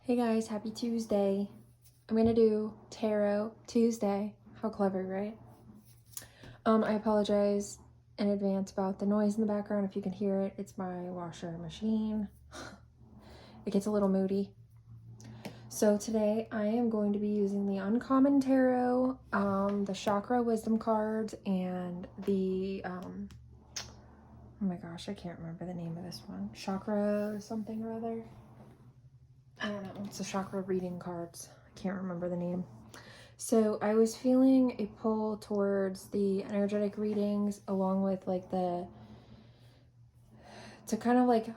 Hey guys, happy Tuesday. I'm gonna do Tarot Tuesday. How clever, right? I apologize in advance about the noise in the background. If you can hear it, it's my washer machine. It gets a little moody. So today I am going to be using the Uncommon Tarot, the Chakra Wisdom cards, and the, oh my gosh, I can't remember the name of this one. Chakra something or other. I don't know, it's the chakra reading cards. I can't remember the name. So I was feeling a pull towards the energetic readings along with like to kind of like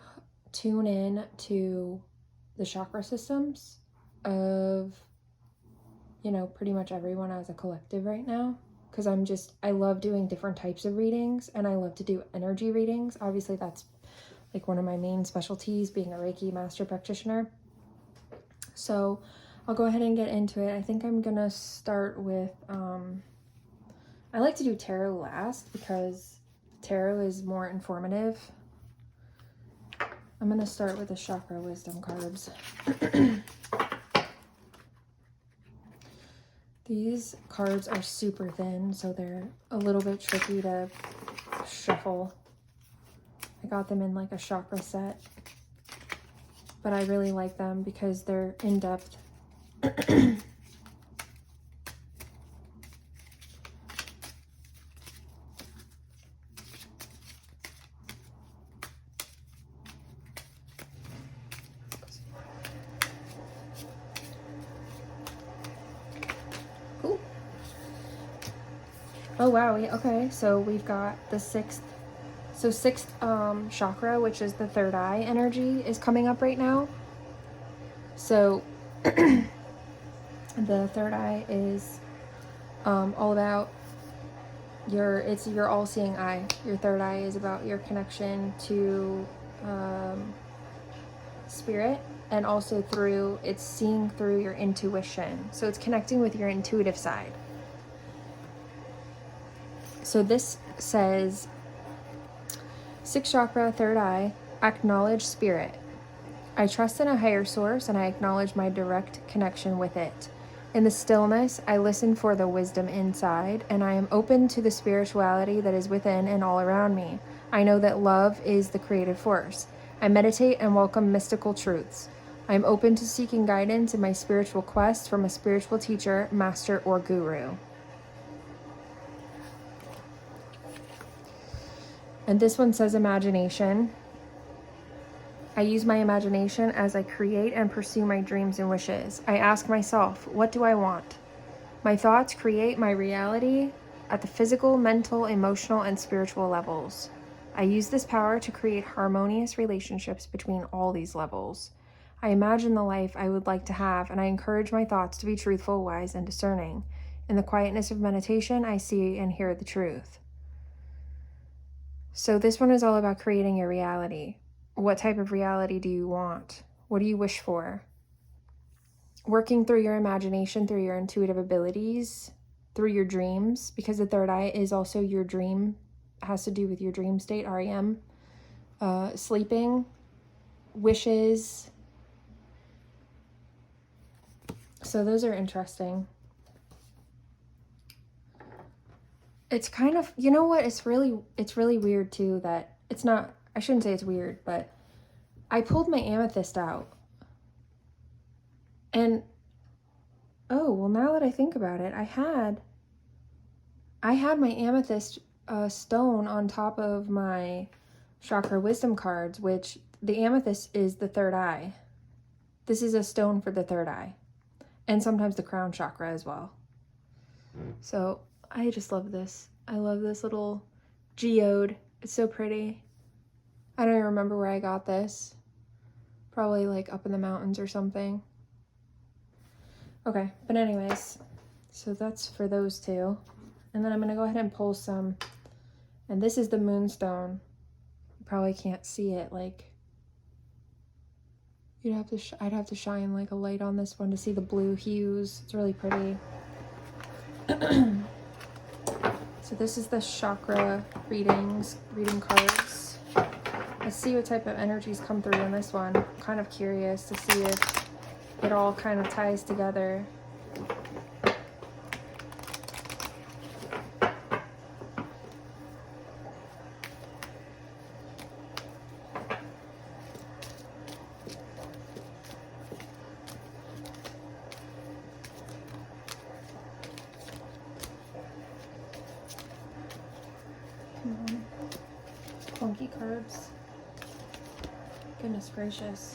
tune in to the chakra systems of, you know, pretty much everyone as a collective right now. Because I love doing different types of readings and I love to do energy readings. Obviously that's like one of my main specialties, being a Reiki master practitioner. So I'll go ahead and get into it. I think I'm gonna start with, I like to do tarot last because tarot is more informative. I'm gonna start with the Chakra Wisdom cards. These cards are super thin, so they're a little bit tricky to shuffle. I got them in like a chakra set, but I really like them because they're in-depth. Cool. Oh wow, okay, so we've got the sixth chakra, which is the third eye energy, is coming up right now. So the third eye is all about your all-seeing eye. Your third eye is about your connection to spirit, and also it's seeing through your intuition. So it's connecting with your intuitive side. So this says, sixth chakra, third eye, acknowledge spirit. I trust in a higher source and I acknowledge my direct connection with it. In the stillness, I listen for the wisdom inside, and I am open to the spirituality that is within and all around me. I know that love is the creative force. I meditate and welcome mystical truths. I am open to seeking guidance in my spiritual quest from a spiritual teacher, master, or guru. And this one says imagination. I use my imagination as I create and pursue my dreams and wishes. I ask myself, what do I want? My thoughts create my reality at the physical, mental, emotional, and spiritual levels. I use this power to create harmonious relationships between all these levels. I imagine the life I would like to have, and I encourage my thoughts to be truthful, wise, and discerning. In the quietness of meditation, I see and hear the truth. So this one is all about creating your reality. What type of reality do you want? What do you wish for? Working through your imagination, through your intuitive abilities, through your dreams, because the third eye is also your dream, has to do with your dream state, REM. Sleeping, wishes. So those are interesting. It's kind of, you know what, it's really weird too that it's not, I shouldn't say it's weird, but I pulled my amethyst out. And, oh, well, now that I think about it, I had my amethyst stone on top of my chakra wisdom cards, which the amethyst is the third eye. This is a stone for the third eye. And sometimes the crown chakra as well. So I just love this. I love this little geode. It's so pretty. I don't even remember where I got this. Probably like up in the mountains or something. Okay, but anyways, so that's for those two. And then I'm gonna go ahead and pull some, and this is the moonstone. You probably can't see it, like, I'd have to shine like a light on this one to see the blue hues. It's really pretty. So this is the chakra reading cards. Let's see what type of energies come through in this one. I'm kind of curious to see if it all kind of ties together. Clunky cards. Goodness gracious.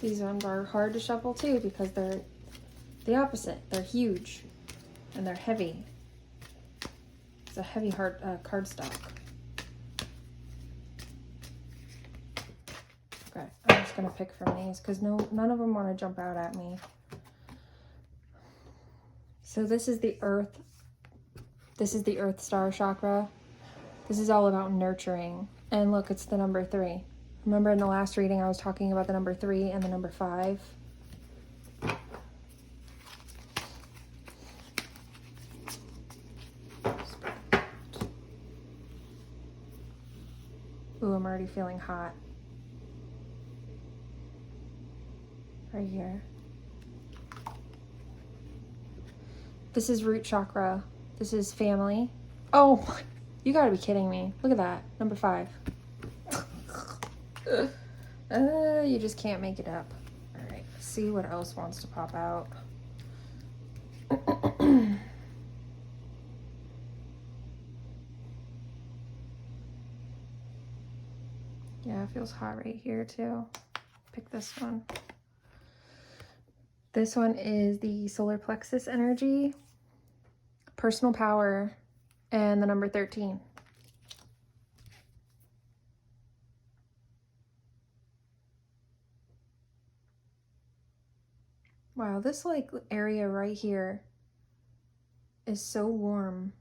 These ones are hard to shuffle too because they're the opposite. They're huge and they're heavy. It's a heavy card stock. Okay, I'm just gonna pick from these because none of them want to jump out at me. So this is the Earth. This is the Earth Star chakra. This is all about nurturing. And look, it's the number 3. Remember in the last reading I was talking about the number 3 and the number 5? Ooh, I'm already feeling hot. Right here. This is root chakra. This is family. Oh, you gotta be kidding me. Look at that. Number 5. You just can't make it up. All right, let's see what else wants to pop out. Yeah, it feels hot right here too. Pick this one. This one is the solar plexus energy, personal power, and the number 13. Wow, this like area right here is so warm.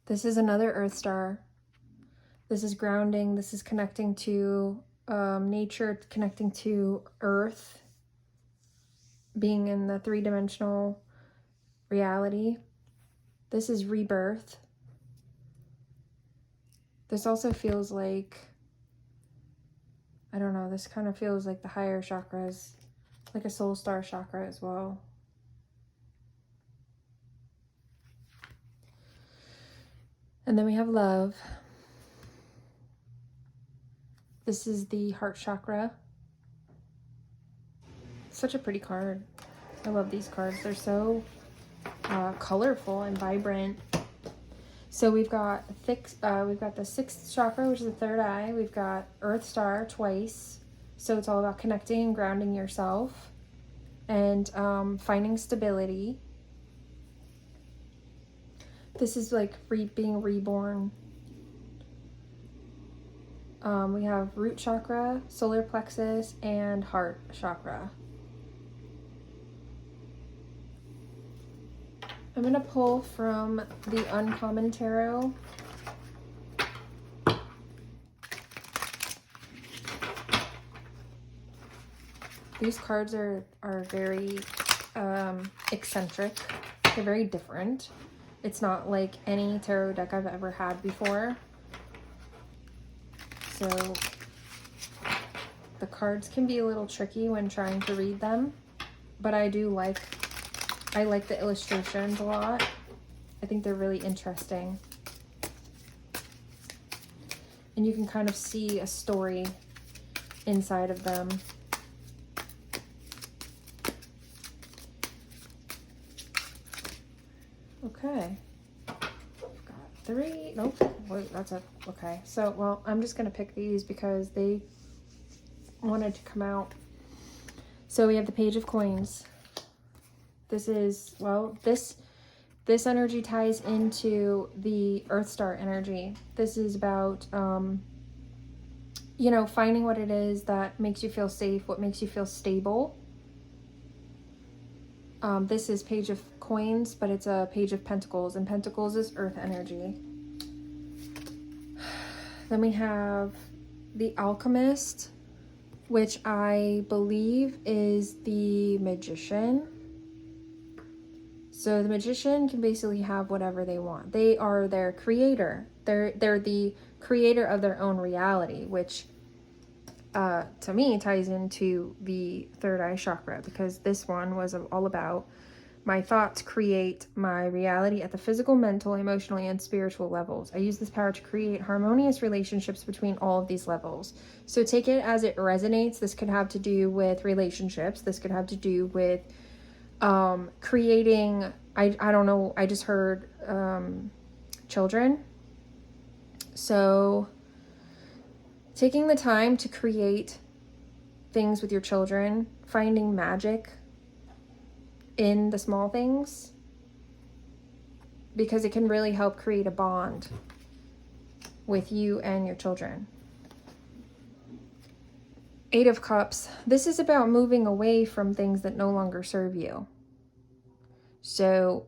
This is another Earth star. This is grounding. This is connecting to nature, connecting to Earth, being in the 3-dimensional reality. This is rebirth. This also feels like, I don't know, this kind of feels like the higher chakras, like a soul star chakra as well. And then we have love. This is the heart chakra. Such a pretty card. I love these cards. They're so colorful and vibrant. So we've got the 6th chakra, which is the 3rd eye. We've got Earth Star twice. So it's all about connecting and grounding yourself and finding stability. This is like being reborn. We have root chakra, solar plexus, and heart chakra. I'm going to pull from the Uncommon Tarot. These cards are very eccentric. They're very different. It's not like any tarot deck I've ever had before. So the cards can be a little tricky when trying to read them, but I like the illustrations a lot. I think they're really interesting. And you can kind of see a story inside of them. Okay. I've got 3. Nope. Wait, that's a... Okay. So, well, I'm just going to pick these because they wanted to come out. So we have the Page of Coins. This is, well, this energy ties into the Earth Star energy. This is about, you know, finding what it is that makes you feel safe, what makes you feel stable. This is Page of Coins, but it's a Page of Pentacles, and Pentacles is Earth energy. Then we have the Alchemist, which I believe is the Magician. So the Magician can basically have whatever they want. They are their creator. They're the creator of their own reality, which to me ties into the third eye chakra, because this one was all about my thoughts create my reality at the physical, mental, emotional, and spiritual levels. I use this power to create harmonious relationships between all of these levels. So take it as it resonates. This could have to do with relationships. This could have to do with creating, I don't know, I just heard children. So taking the time to create things with your children, finding magic in the small things, because it can really help create a bond with you and your children. 8 of Cups. This is about moving away from things that no longer serve you. So,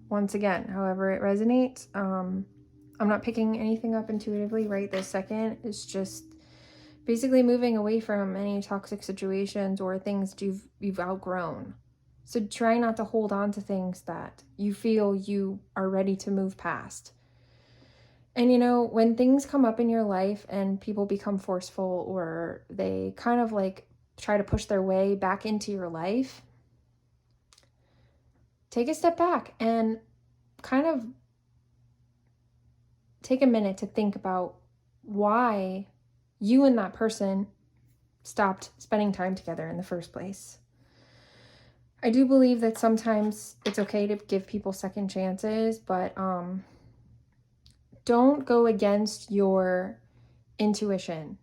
once again, however it resonates, I'm not picking anything up intuitively right this second. It's just basically moving away from any toxic situations or things you've outgrown. So try not to hold on to things that you feel you are ready to move past. And you know, when things come up in your life and people become forceful, or they kind of like try to push their way back into your life, take a step back and kind of take a minute to think about why you and that person stopped spending time together in the first place. I do believe that sometimes it's okay to give people second chances, but don't go against your intuition.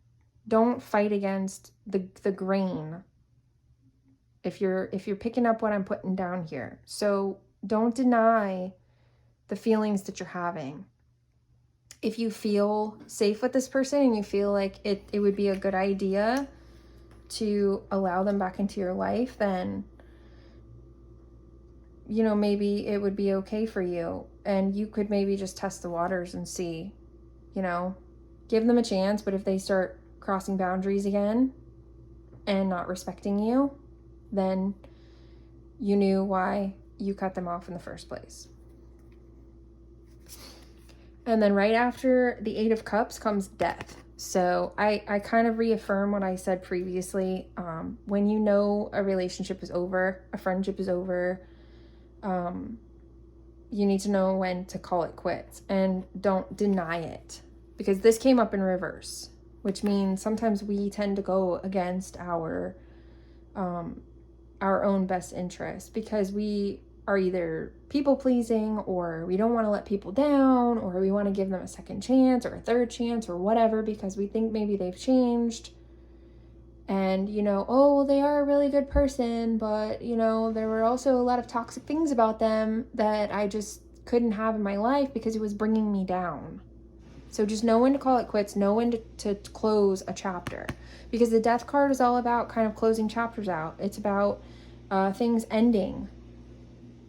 Don't fight against the grain. If you're picking up what I'm putting down here. So don't deny the feelings that you're having. If you feel safe with this person and you feel like it would be a good idea to allow them back into your life, then, you know, maybe it would be okay for you. And you could maybe just test the waters and see, you know, give them a chance. But if they start crossing boundaries again and not respecting you, then you knew why you cut them off in the first place. And then right after the 8 of Cups comes death. So I kind of reaffirm what I said previously. When you know a relationship is over, a friendship is over, you need to know when to call it quits, and don't deny it, because this came up in reverse, which means sometimes we tend to go against our own best interest, because we are either people pleasing, or we don't want to let people down, or we want to give them a second chance or a third chance or whatever, because we think maybe they've changed. And, you know, oh, well, they are a really good person, but, you know, there were also a lot of toxic things about them that I just couldn't have in my life because it was bringing me down. So just know when to call it quits, know when to close a chapter, because the death card is all about kind of closing chapters out. It's about things ending.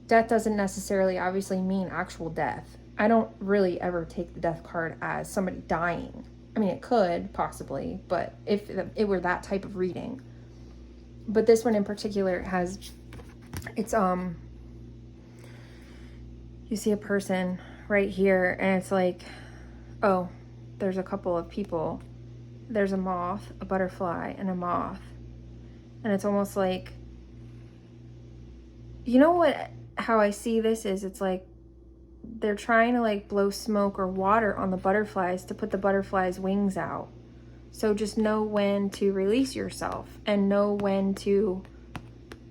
Death doesn't necessarily obviously mean actual death. I don't really ever take the death card as somebody dying. I mean, it could possibly, but if it were that type of reading. But this one in particular it's you see a person right here, and it's like, oh, there's a couple of people. There's a moth, a butterfly, and a moth. And it's almost like, you know what, how I see this is, it's like they're trying to like blow smoke or water on the butterflies to put the butterflies' wings out. So just know when to release yourself and know when to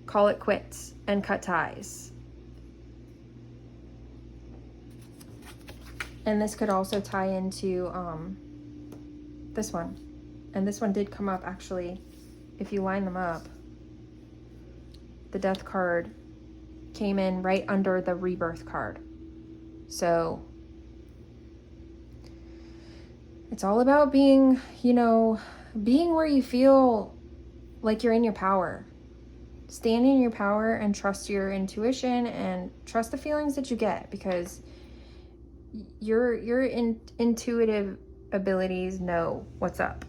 call it quits and cut ties. And this could also tie into this one. And this one did come up actually. If you line them up, the death card came in right under the rebirth card. So it's all about being, you know, being where you feel like you're in your power. Stand in your power and trust your intuition and trust the feelings that you get, because your intuitive abilities know what's up.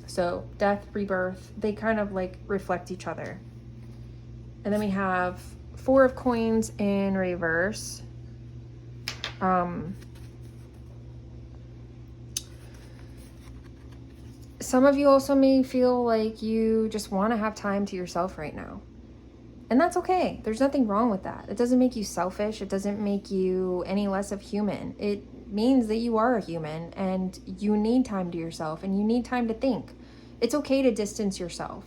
So death, rebirth, they kind of like reflect each other. And then we have 4 of Coins in reverse. Some of you also may feel like you just want to have time to yourself right now. And that's okay. There's nothing wrong with that. It doesn't make you selfish. It doesn't make you any less of human. It means that you are a human and you need time to yourself and you need time to think. It's okay to distance yourself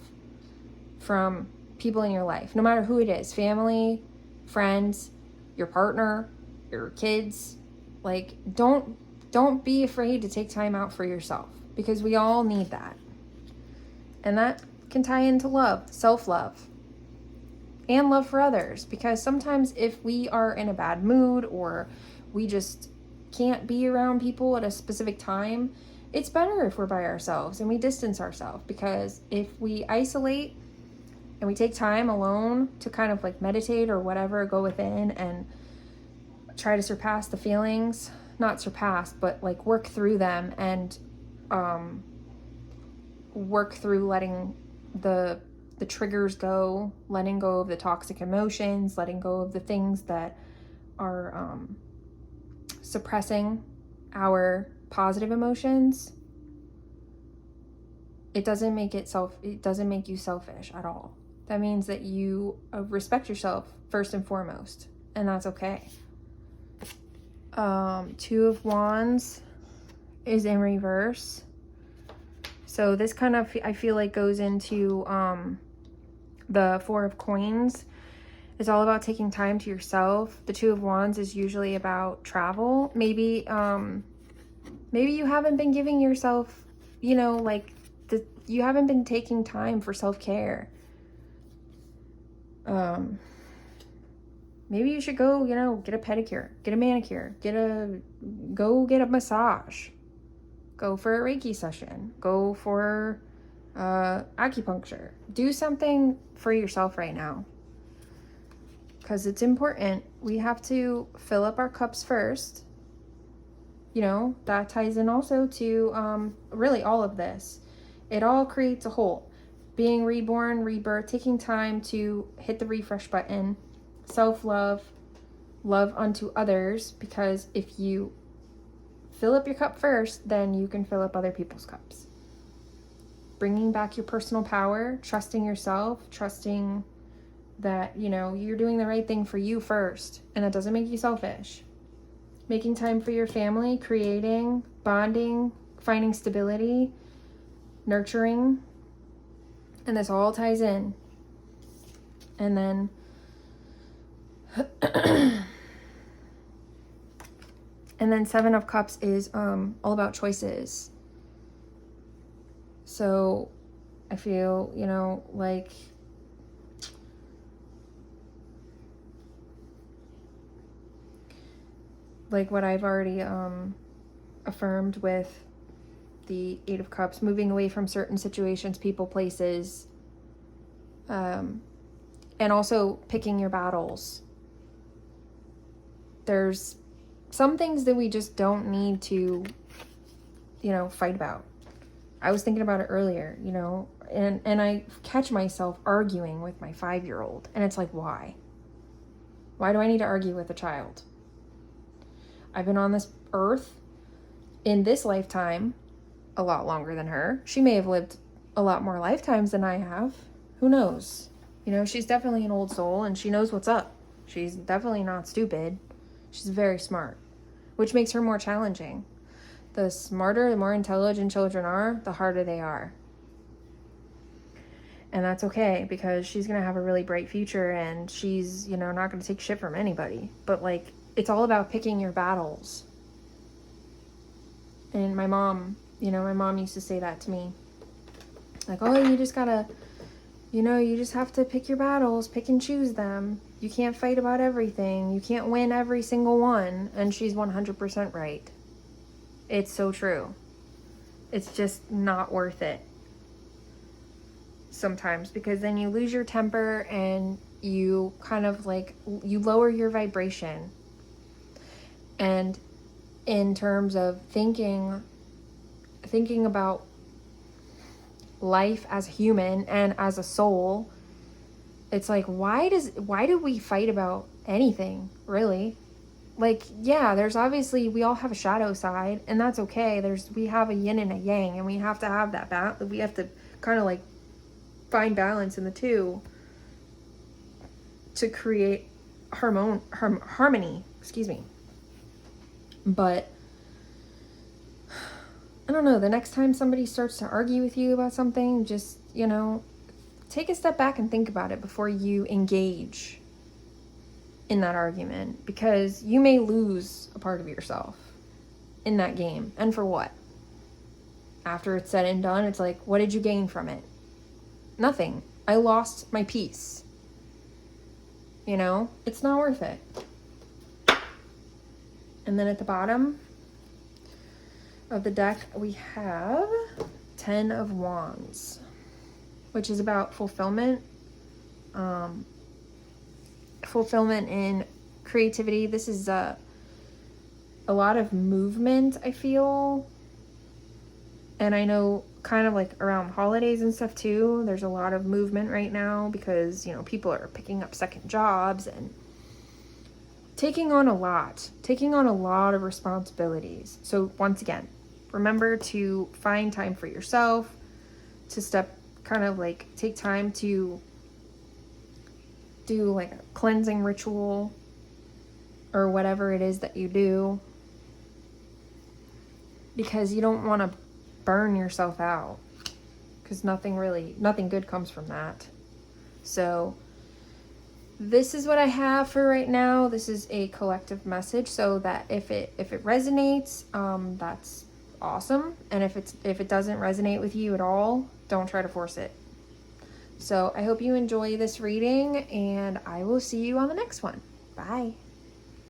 from people in your life, no matter who it is, family, friends, your partner, your kids. Like, don't be afraid to take time out for yourself, because we all need that. And that can tie into love, self-love, and love for others, because sometimes if we are in a bad mood or we just can't be around people at a specific time, it's better if we're by ourselves and we distance ourselves, because if we isolate and we take time alone to kind of like meditate or whatever, go within and try to surpass the feelings, not surpass, but like work through them and work through letting the triggers go, letting go of the toxic emotions, letting go of the things that are suppressing our positive emotions. It doesn't make you selfish at all. That means that you respect yourself first and foremost, and that's okay. Two of Wands is in reverse. So this kind of, I feel like, goes into the Four of Coins. It's all about taking time to yourself. The Two of Wands is usually about travel. Maybe you haven't been giving yourself, you haven't been taking time for self-care. Maybe you should go, get a pedicure, get a manicure, go get a massage, go for a Reiki session, go for acupuncture. Do something for yourself right now, because it's important. We have to fill up our cups first. That ties in also to really all of this. It all creates a whole. Being reborn, rebirth, taking time to hit the refresh button, self-love, love unto others, because if you fill up your cup first, then you can fill up other people's cups. Bringing back your personal power, trusting yourself, trusting that, you're doing the right thing for you first, and that doesn't make you selfish. Making time for your family, creating, bonding, finding stability, nurturing, and this all ties in. And then and then Seven of Cups is all about choices. So I feel, like what I've already affirmed with the Eight of Cups, moving away from certain situations, people, places, and also picking your battles. There's some things that we just don't need to, fight about. I was thinking about it earlier, and I catch myself arguing with my 5-year-old, and it's like, why? Why do I need to argue with a child? I've been on this earth in this lifetime a lot longer than her. She may have lived a lot more lifetimes than I have. Who knows? She's definitely an old soul and she knows what's up. She's definitely not stupid. She's very smart, which makes her more challenging. The smarter, the more intelligent children are, the harder they are. And that's okay, because she's going to have a really bright future and she's, not going to take shit from anybody. But it's all about picking your battles. And my mom used to say that to me. Like, oh, you just gotta, you just have to pick your battles, pick and choose them. You can't fight about everything. You can't win every single one. And she's 100% right. It's so true. It's just not worth it sometimes, because then you lose your temper and you kind of you lower your vibration. And in terms of thinking about life as a human and as a soul, it's like, why do we fight about anything, really? Like, yeah, there's obviously, we all have a shadow side, and that's okay. We have a yin and a yang, and we have to have that balance. We have to kind of like find balance in the two to create harmony, excuse me. But I don't know, the next time somebody starts to argue with you about something, just, you know, take a step back and think about it before you engage in that argument, because you may lose a part of yourself in that game. And for what? After it's said and done, it's like, what did you gain from it? Nothing. I lost my peace. You know, it's not worth it. And then at the bottom of the deck, we have 10 of Wands, which is about fulfillment. Fulfillment in creativity. This is a lot of movement, I feel. And I know kind of like around holidays and stuff too, there's a lot of movement right now because, you know, people are picking up second jobs and taking on a lot of responsibilities. So once again, remember to find time for yourself, to kind of like take time to do like a cleansing ritual or whatever it is that you do, because you don't want to burn yourself out, because nothing good comes from that. So this is what I have for right now. This is a collective message, so that if it resonates, that's awesome. And if it doesn't resonate with you at all, don't try to force it. So I hope you enjoy this reading, and I will see you on the next one. Bye.